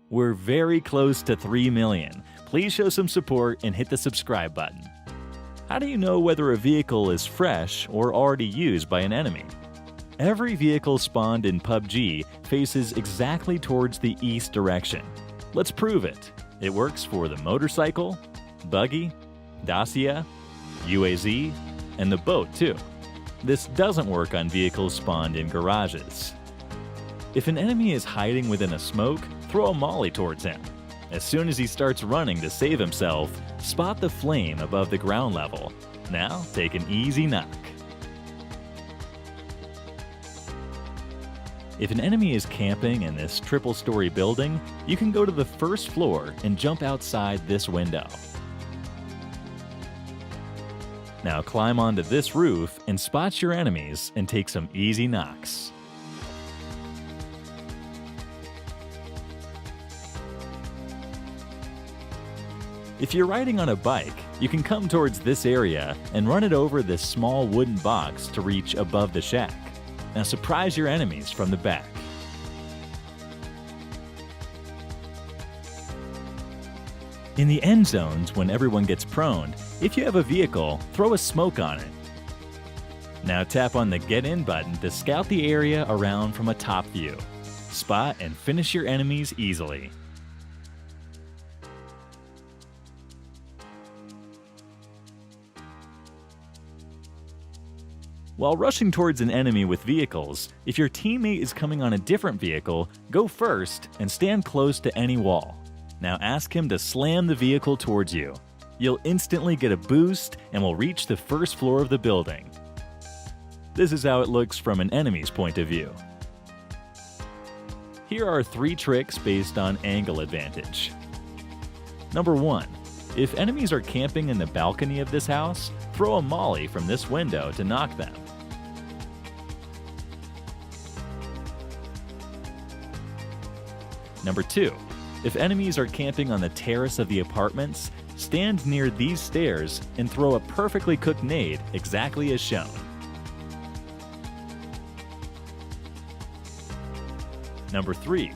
We're very close to 3 million. Please show some support and hit the subscribe button. How do you know whether a vehicle is fresh or already used by an enemy? Every vehicle spawned in PUBG faces exactly towards the east direction. Let's prove it. It works for the motorcycle, buggy, Dacia, UAZ, and the boat too. This doesn't work on vehicles spawned in garages. If an enemy is hiding within a smoke, throw a molly towards him. As soon as he starts running to save himself, spot the flame above the ground level. Now take an easy knock. If an enemy is camping in this triple-story building, you can go to the first floor and jump outside this window. Now climb onto this roof and spot your enemies and take some easy knocks. If you're riding on a bike, you can come towards this area and run it over this small wooden box to reach above the shack. Now surprise your enemies from the back. In the end zones, when everyone gets prone, if you have a vehicle, throw a smoke on it. Now tap on the Get In button to scout the area around from a top view. Spot and finish your enemies easily. While rushing towards an enemy with vehicles, if your teammate is coming on a different vehicle, go first and stand close to any wall. Now ask him to slam the vehicle towards you. You'll instantly get a boost and will reach the first floor of the building. This is how it looks from an enemy's point of view. Here are 3 tricks based on angle advantage. Number 1. If enemies are camping in the balcony of this house, throw a molly from this window to knock them. Number 2. If enemies are camping on the terrace of the apartments, stand near these stairs and throw a perfectly cooked nade exactly as shown. Number 3.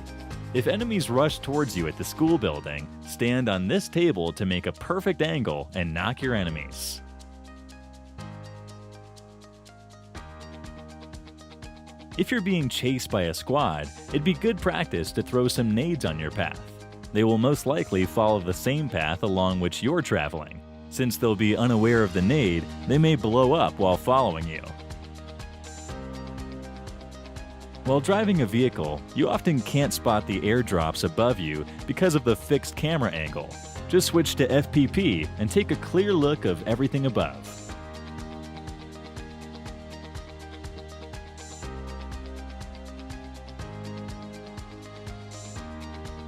If enemies rush towards you at the school building, stand on this table to make a perfect angle and knock your enemies. If you're being chased by a squad, it'd be good practice to throw some nades on your path. They will most likely follow the same path along which you're traveling. Since they'll be unaware of the nade, they may blow up while following you. While driving a vehicle, you often can't spot the airdrops above you because of the fixed camera angle. Just switch to FPP and take a clear look of everything above.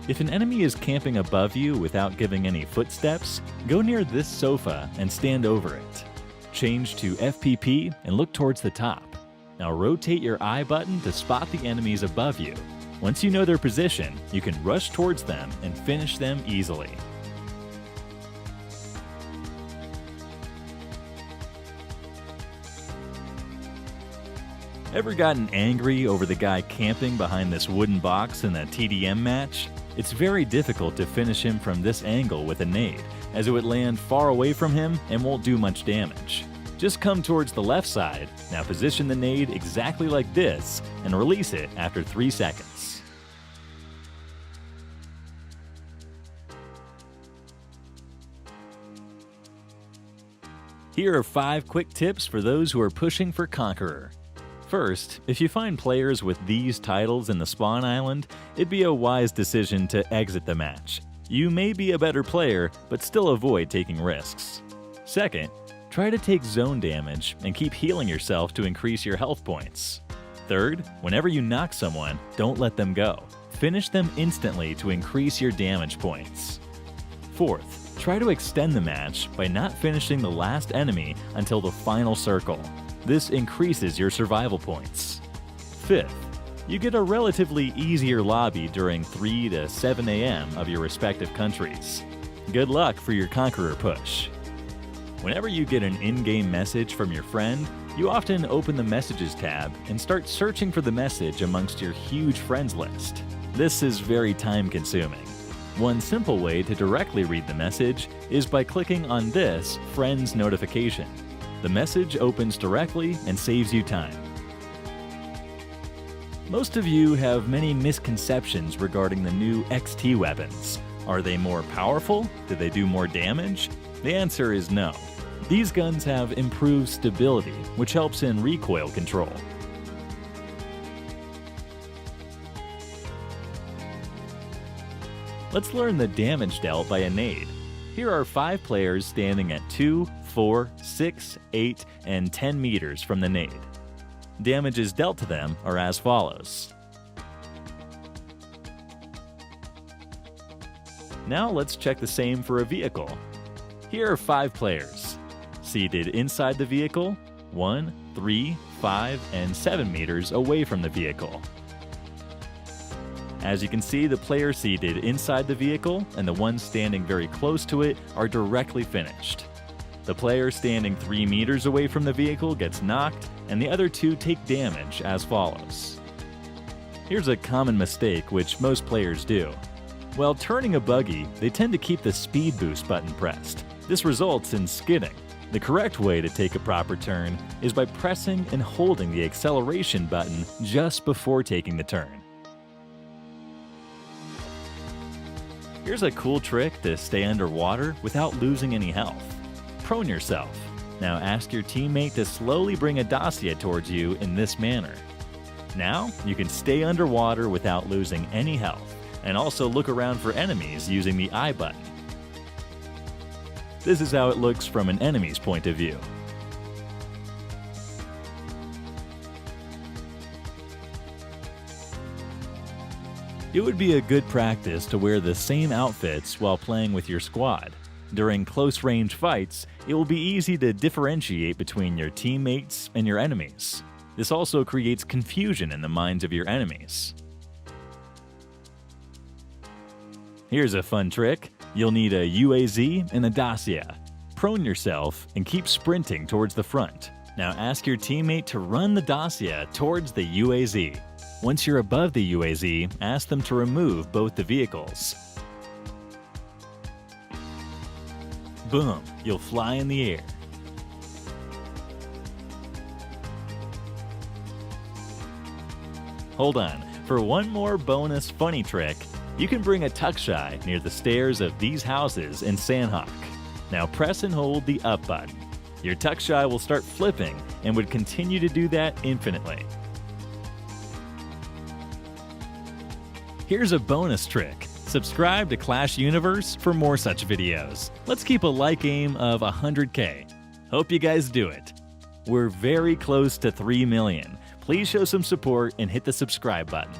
If an enemy is camping above you without giving any footsteps, go near this sofa and stand over it. Change to FPP and look towards the top. Now rotate your I button to spot the enemies above you. Once you know their position, you can rush towards them and finish them easily. Ever gotten angry over the guy camping behind this wooden box in a TDM match? It's very difficult to finish him from this angle with a nade, as it would land far away from him and won't do much damage. Just come towards the left side, now position the nade exactly like this, and release it after 3 seconds. Here are 5 quick tips for those who are pushing for Conqueror. First, if you find players with these titles in the spawn island, it'd be a wise decision to exit the match. You may be a better player, but still avoid taking risks. Second, try to take zone damage and keep healing yourself to increase your health points. Third, whenever you knock someone, don't let them go. Finish them instantly to increase your damage points. Fourth, try to extend the match by not finishing the last enemy until the final circle. This increases your survival points. Fifth, you get a relatively easier lobby during 3 to 7 a.m. of your respective countries. Good luck for your Conqueror push. Whenever you get an in-game message from your friend, you often open the Messages tab and start searching for the message amongst your huge friends list. This is very time-consuming. One simple way to directly read the message is by clicking on this Friends notification. The message opens directly and saves you time. Most of you have many misconceptions regarding the new XT weapons. Are they more powerful? Do they do more damage? The answer is no. These guns have improved stability, which helps in recoil control. Let's learn the damage dealt by a nade. Here are 5 players standing at 2, 4, 6, 8, and 10 meters from the nade. Damages dealt to them are as follows. Now let's check the same for a vehicle. Here are 5 players. Seated inside the vehicle, 1, 3, 5, and 7 meters away from the vehicle. As you can see, the player seated inside the vehicle and the one standing very close to it are directly finished. The player standing 3 meters away from the vehicle gets knocked, and the other 2 take damage as follows. Here's a common mistake which most players do. While turning a buggy, they tend to keep the speed boost button pressed. This results in skidding. The correct way to take a proper turn is by pressing and holding the acceleration button just before taking the turn. Here's a cool trick to stay underwater without losing any health. Prone yourself. Now ask your teammate to slowly bring a dossier towards you in this manner. Now you can stay underwater without losing any health, and also look around for enemies using the I button. This is how it looks from an enemy's point of view. It would be a good practice to wear the same outfits while playing with your squad. During close-range fights, it will be easy to differentiate between your teammates and your enemies. This also creates confusion in the minds of your enemies. Here's a fun trick. You'll need a UAZ and a dossier. Prone yourself and keep sprinting towards the front. Now ask your teammate to run the dossier towards the UAZ. Once you're above the UAZ, ask them to remove both the vehicles. Boom, you'll fly in the air. Hold on, for one more bonus funny trick, you can bring a tuck-shy near the stairs of these houses in Sandhawk. Now press and hold the up button. Your tuck-shy will start flipping and would continue to do that infinitely. Here's a bonus trick. Subscribe to Clash Universe for more such videos. Let's keep a like aim of 100K. Hope you guys do it. We're very close to 3 million. Please show some support and hit the subscribe button.